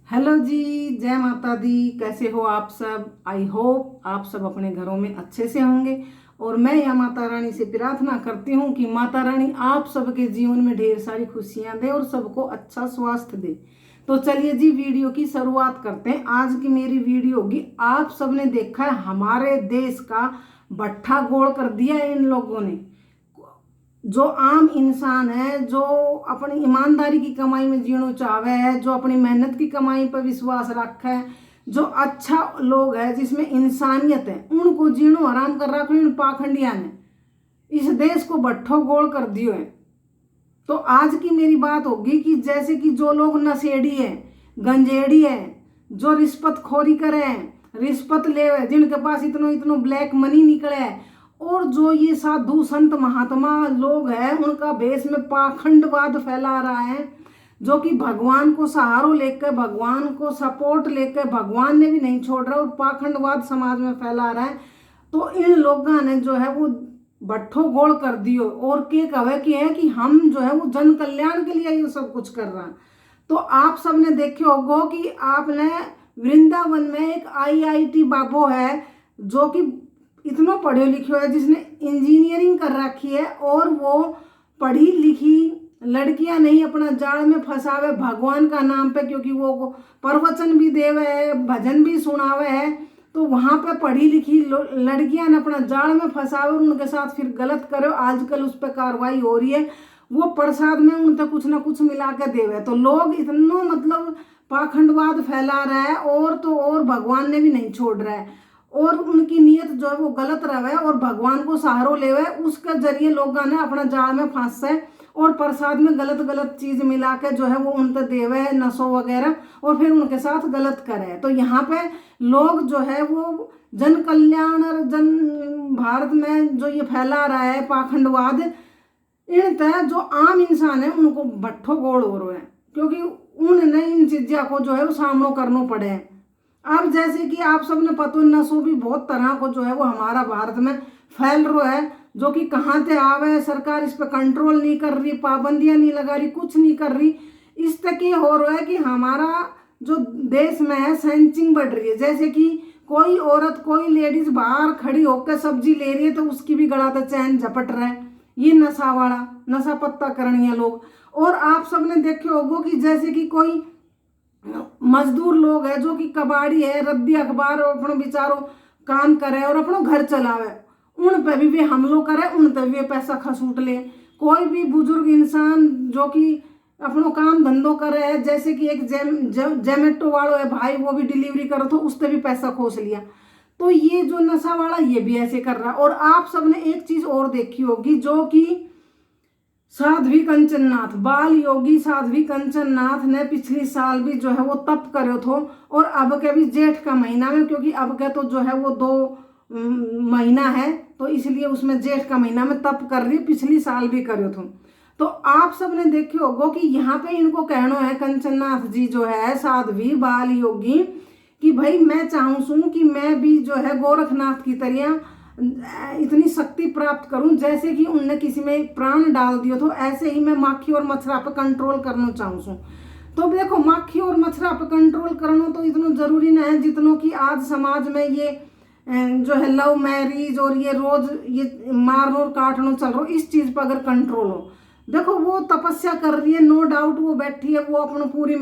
Hello जी। जय माता दी। कैसे हो आप सब? आई होप आप सब अपने घरों में अच्छे से होंगे। और मैं या माता रानी से प्रार्थना करती हूँ कि माता रानी आप सबके जीवन में ढेर सारी खुशियां दे और सबको अच्छा स्वास्थ्य दे। तो चलिए जी, वीडियो की शुरुआत करते हैं। आज की मेरी वीडियो होगी, आप सबने देखा है हमारे देश का भट्ठा गोल कर दिया है इन लोगों ने। जो आम इंसान है, जो अपनी ईमानदारी की कमाई में जीणो चाहे है, जो अपनी मेहनत की कमाई पर विश्वास रखा है, जो अच्छा लोग है जिसमें इंसानियत है, उनको जीणो हराम कर रखो इन पाखंडिया ने। इस देश को भट्ठो गोल कर दियो है। तो आज की मेरी बात होगी कि जैसे कि जो लोग नशेड़ी है, गंजेड़ी है, जो रिश्वत खोरी करे हैं, रिश्वत ले, जिनके पास इतनो इतनो ब्लैक मनी निकले है, और जो ये साधु संत महात्मा लोग हैं, उनका भेष में पाखंडवाद फैला रहा है, जो कि भगवान को सहारो लेकर, भगवान को सपोर्ट लेकर, भगवान ने भी नहीं छोड़ रहा और पाखंडवाद समाज में फैला रहा है। तो इन लोगों ने जो है वो भट्ठो गोल कर दियो और के कहे कि है कि हम जो है वो जन कल्याण के लिए ये सब कुछ कर रहा है। तो आप सबने देखे होगो कि आपने वृंदावन में एक आईआईटी बाबू है, जो कि इतना पढ़े लिखे है, जिसने इंजीनियरिंग कर रखी है, और वो पढ़ी लिखी लड़कियां नहीं अपना जाल में फंसावे भगवान का नाम पे, क्योंकि वो प्रवचन भी देवे है, भजन भी सुनावे है। तो वहां पे पढ़ी लिखी लड़कियां ने अपना जाल में फंसावे और उनके साथ फिर गलत करे। आजकल उस पर कार्रवाई हो रही है। वो प्रसाद में उनसे कुछ ना कुछ मिला के देवे। तो लोग इतना मतलब पाखंडवाद फैला रहा है, और तो और भगवान ने भी नहीं छोड़ रहा है, और उनकी नीयत जो है वो गलत रहे और भगवान को सहारो लेवे, उसके जरिए लोगों ने अपना जाल में फंसे और प्रसाद में गलत गलत चीज मिला के जो है वो उनके देवे है, नशो वगैरह, और फिर उनके साथ गलत करे। तो यहाँ पे लोग जो है वो जन कल्याण और जन भारत में जो ये फैला रहा है पाखंडवाद, इन तय जो आम इंसान है उनको भट्ठो गोल हो रहे हैं, क्योंकि उन्हें इन चीजों को जो है वो सामना करना पड़े। अब जैसे कि आप सबने पता, नशो भी बहुत तरह को जो है वो हमारा भारत में फैल रहा है, जो कि कहाँ से आवे, सरकार इस पर कंट्रोल नहीं कर रही, पाबंदियां नहीं लगा रही, कुछ नहीं कर रही। इस तक ये हो रहा है कि हमारा जो देश में है सेंचिंग बढ़ रही है। जैसे कि कोई औरत, कोई लेडीज बाहर खड़ी होकर सब्जी ले रही है तो उसकी भी गला पे चैन झपट रहा है। ये नशा वाला नशा पत्ता करनी है लोग। और आप सबने देखे होगो कि जैसे कि कोई मजदूर लोग है, जो कि कबाड़ी है, रद्दी अखबार अपनो बिचारो काम करे और अपनो घर चलावे, उन पे भी वे हमलों करे, उन पे वे पैसा खसूट ले। कोई भी बुजुर्ग इंसान जो कि अपनो काम धंधो करे है, जैसे कि एक जेमेटो वालों है भाई, वो भी डिलीवरी करो तो उससे भी पैसा खोस लिया। तो ये जो नशा वाला ये भी ऐसे कर रहा है। और आप सबने एक चीज और देखी होगी, जो कि साध्वी कंचन नाथ, बाल योगी साध्वी कंचन नाथ ने पिछले साल भी जो है वो तप करो थो, और अब के भी जेठ का महीना में, क्योंकि अब के तो जो है वो 2 महीना है, तो इसलिए उसमें जेठ का महीना में तप कर रही, पिछली साल भी करो थो। तो आप सबने देखे होगो कि यहाँ पे इनको कहना है, कंचन नाथ जी जो है साध्वी बाल योगी, कि भाई मैं चाहूँ कि मैं भी जो है गोरखनाथ की तरह इतनी शक्ति प्राप्त करूं, जैसे कि उनने किसी में प्राण डाल दियो, तो ऐसे ही मैं माखी और मच्छरा पर कंट्रोल करना चाहूँ। तो देखो, माखी और मच्छरा पर कंट्रोल करना तो इतना जरूरी नहीं है जितना कि आज समाज में ये जो है लव मैरिज और ये रोज ये मारनो और काटनो चल रहा, इस चीज पर अगर कंट्रोल हो। देखो, वो तपस्या कर रही है, नो डाउट वो बैठी है, वो अपना पूरी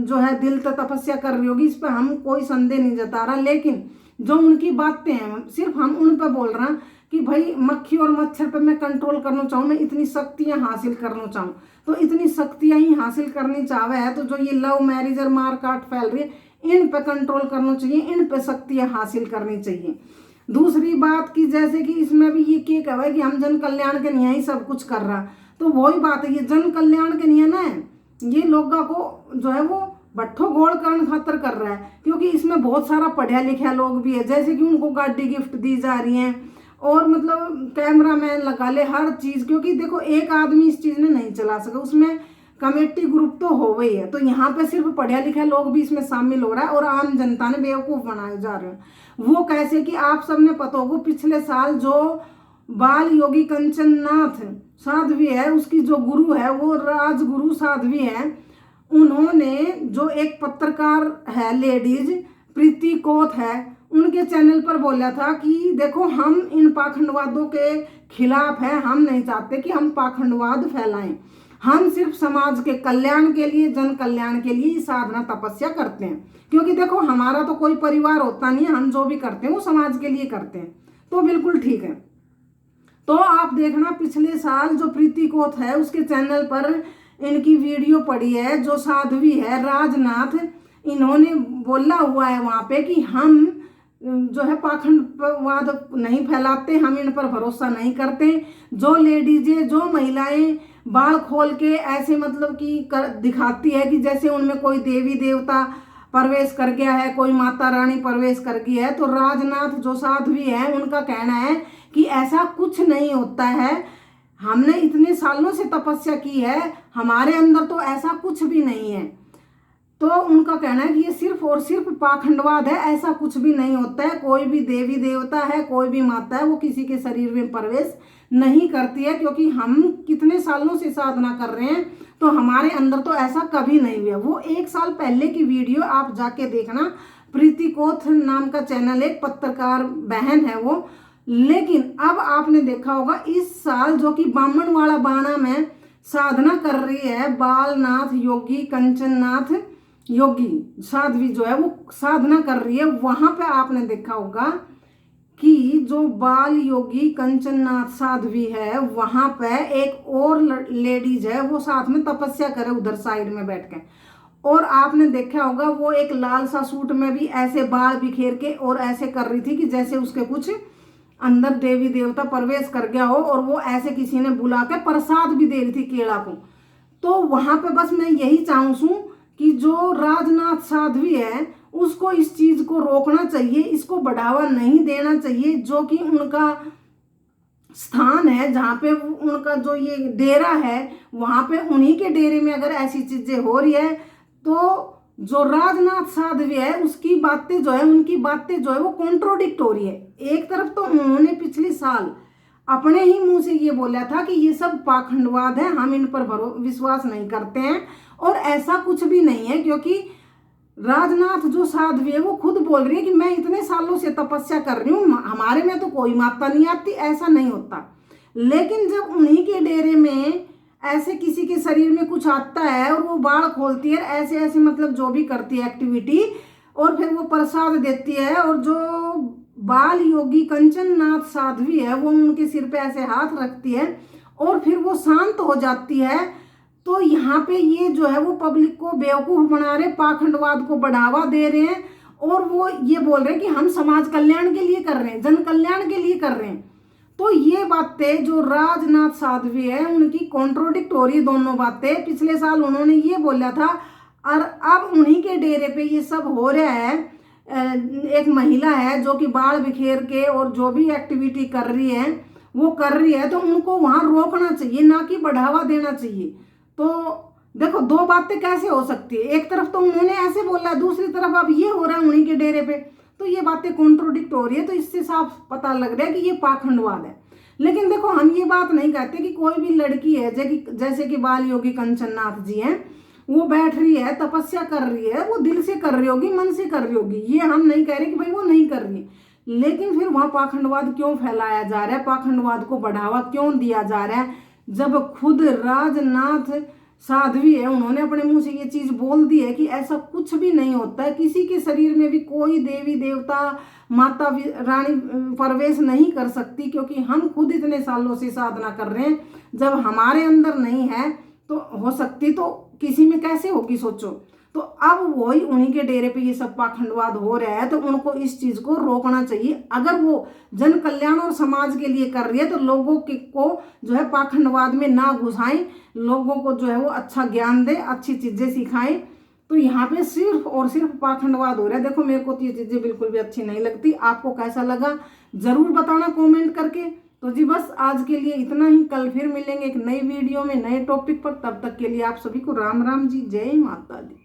जो है दिल से तपस्या कर रही होगी, इस पर हम कोई संदेह नहीं जता रहा। लेकिन जो उनकी बातें हैं, सिर्फ हम उन पर बोल रहे हैं कि भाई मक्खी और मच्छर पे मैं कंट्रोल करना चाहूँ, मैं इतनी शक्तियां हासिल करना चाहूँ। तो इतनी शक्तियां ही हासिल करनी चाहे है, तो जो ये लव मैरिज और मार काट फैल रही है, इन पे कंट्रोल करना चाहिए, इन पे शक्तियां हासिल करनी चाहिए। दूसरी बात की जैसे कि इसमें भी ये क्या कहे कि हम जन कल्याण के लिए ही सब कुछ कर रहा, तो वही बात है, ये जन कल्याण के लिए ना ये लोगों को जो है वो भट्ठो गोल करण खातर कर रहा है, क्योंकि इसमें बहुत सारा पढ़ा लिखा लोग भी है, जैसे कि उनको गाड़ी गिफ्ट दी जा रही है, और मतलब कैमरा मैन लगा ले हर चीज, क्योंकि देखो एक आदमी इस चीज ने नहीं चला सका, उसमें कमेटी ग्रुप तो हो गई है। तो यहाँ पे सिर्फ पढ़ा लिखा लोग भी इसमें शामिल हो रहा है, और आम जनता ने बेवकूफ बनाए जा रहे हैं। वो कैसे कि आप सबने पता होगा, पिछले साल जो बाल योगी कंचन नाथ साध्वी है, उसकी जो गुरु है वो राजगुरु साध्वी है, उन्होंने जो एक पत्रकार है लेडीज प्रीति कोथ है, उनके चैनल पर बोला था कि देखो हम इन पाखंडवादों के खिलाफ हैं, हम नहीं चाहते कि हम पाखंडवाद फैलाएं, हम सिर्फ समाज के कल्याण के लिए, जन कल्याण के लिए साधना तपस्या करते हैं। क्योंकि देखो हमारा तो कोई परिवार होता नहीं है, हम जो भी करते हैं वो समाज के लिए करते हैं। तो बिल्कुल ठीक है। तो आप देखना पिछले साल जो प्रीति कोथ है उसके चैनल पर इनकी वीडियो पड़ी है, जो साध्वी है राजनाथ, इन्होंने बोला हुआ है वहां पे कि हम जो है पाखंडवाद नहीं फैलाते, हम इन पर भरोसा नहीं करते। जो लेडीजें, जो महिलाएं बाल खोल के ऐसे मतलब कि दिखाती है कि जैसे उनमें कोई देवी देवता प्रवेश कर गया है, कोई माता रानी प्रवेश कर गई है, तो राजनाथ जो साध्वी है उनका कहना है कि ऐसा कुछ नहीं होता है, हमने इतने सालों से तपस्या की है, हमारे अंदर तो ऐसा कुछ भी नहीं है। तो उनका कहना है कि ये सिर्फ और सिर्फ पाखंडवाद है, ऐसा कुछ भी नहीं होता है, कोई भी देवी देवता है, कोई भी माता है, वो किसी के शरीर में प्रवेश नहीं करती है, क्योंकि हम कितने सालों से साधना कर रहे हैं, तो हमारे अंदर तो ऐसा कभी नहीं हुआ। वो 1 साल पहले की वीडियो आप जाके देखना, प्रीति कोथ नाम का चैनल, एक पत्रकार बहन है वो। लेकिन अब आपने देखा होगा इस साल जो कि बामणवाड़ा बाणा में साधना कर रही है बालनाथ योगी, कंचननाथ योगी साध्वी जो है वो साधना कर रही है, वहां पे आपने देखा होगा कि जो बाल योगी कंचननाथ साध्वी है वहां पे एक और लेडीज है, वो साथ में तपस्या करे उधर साइड में बैठ के। और आपने देखा होगा वो एक लाल सा सूट में भी ऐसे बाल बिखेर के और ऐसे कर रही थी कि जैसे उसके कुछ अंदर देवी देवता प्रवेश कर गया हो, और वो ऐसे किसी ने बुला के प्रसाद भी दे रही थी केला को। तो वहां पे बस मैं यही चाहूँ कि जो राजनाथ साध्वी है उसको इस चीज को रोकना चाहिए, इसको बढ़ावा नहीं देना चाहिए। जो कि उनका स्थान है, जहाँ पे उनका जो ये डेरा है, वहां पे उन्हीं के डेरे में अगर ऐसी चीजें हो रही है, तो जो राजनाथ साध्वी है उसकी बातें जो है, उनकी बातें जो है वो कॉन्ट्रोडिक्ट हो रही है। एक तरफ तो उन्होंने पिछले साल अपने ही मुंह से ये बोला था कि ये सब पाखंडवाद है, हम इन पर विश्वास नहीं करते हैं, और ऐसा कुछ भी नहीं है, क्योंकि राजनाथ जो साध्वी है वो खुद बोल रही है कि मैं इतने सालों से तपस्या कर रही हूँ, हमारे में तो कोई माता नहीं आती, ऐसा नहीं होता। लेकिन जब उन्हीं के डेरे में ऐसे किसी के शरीर में कुछ आता है और वो बाल खोलती है, ऐसे ऐसे मतलब जो भी करती है एक्टिविटी, और फिर वो प्रसाद देती है, और जो बाल योगी कंचननाथ साध्वी है वो उनके सिर पे ऐसे हाथ रखती है और फिर वो शांत हो जाती है। तो यहाँ पे ये जो है वो पब्लिक को बेवकूफ़ बना रहे, पाखंडवाद को बढ़ावा दे रहे हैं, और वो ये बोल रहे हैं कि हम समाज कल्याण के लिए कर रहे हैं, जन कल्याण के लिए कर रहे हैं। तो ये बातें जो राजनाथ साध्वी है उनकी कॉन्ट्रोडिक्ट हो रही है दोनों बातें। पिछले साल उन्होंने ये बोला था, और अब उन्हीं के डेरे पे ये सब हो रहा है। एक महिला है जो कि बाल बिखेर के और जो भी एक्टिविटी कर रही है वो कर रही है, तो उनको वहां रोकना चाहिए, ना कि बढ़ावा देना चाहिए। तो देखो दो बातें कैसे हो सकती है, एक तरफ तो उन्होंने ऐसे बोला, दूसरी तरफ अब ये हो रहा है उन्हीं के डेरे पे, तो ये बातें कॉन्ट्रोडिक्ट हो रही है। तो इससे साफ पता लग रहा है कि ये पाखंडवाद है। लेकिन देखो हम ये बात नहीं कहते कि कोई भी लड़की है जैसे कि बाल योगी कंचननाथ जी हैं, वो बैठ रही है, तपस्या कर रही है, वो दिल से कर रही होगी, मन से कर रही होगी, ये हम नहीं कह रहे कि भाई वो नहीं कर रही। लेकिन फिर वहां पाखंडवाद क्यों फैलाया जा रहा है, पाखंडवाद को बढ़ावा क्यों दिया जा रहा है, जब खुद राजनाथ साध्वी है उन्होंने अपने मुंह से ये चीज बोल दी है कि ऐसा कुछ भी नहीं होता है, किसी के शरीर में भी कोई देवी देवता माता रानी प्रवेश नहीं कर सकती, क्योंकि हम खुद इतने सालों से साधना कर रहे हैं। जब हमारे अंदर नहीं है तो हो सकती तो किसी में कैसे होगी, सोचो। तो अब वही उन्हीं के डेरे पे ये सब पाखंडवाद हो रहा है, तो उनको इस चीज को रोकना चाहिए। अगर वो जन कल्याण और समाज के लिए कर रही है तो लोगों को जो है पाखंडवाद में ना घुसाएं, लोगों को जो है वो अच्छा ज्ञान दे, अच्छी चीजें सिखाएं। तो यहाँ पे सिर्फ और सिर्फ पाखंडवाद हो रहा है। देखो मेरे को तो ये चीजें बिल्कुल भी अच्छी नहीं लगती। आपको कैसा लगा जरूर बताना कॉमेंट करके। तो जी बस आज के लिए इतना ही, कल फिर मिलेंगे एक नई वीडियो में नए टॉपिक पर। तब तक के लिए आप सभी को राम राम जी, जय माता दी।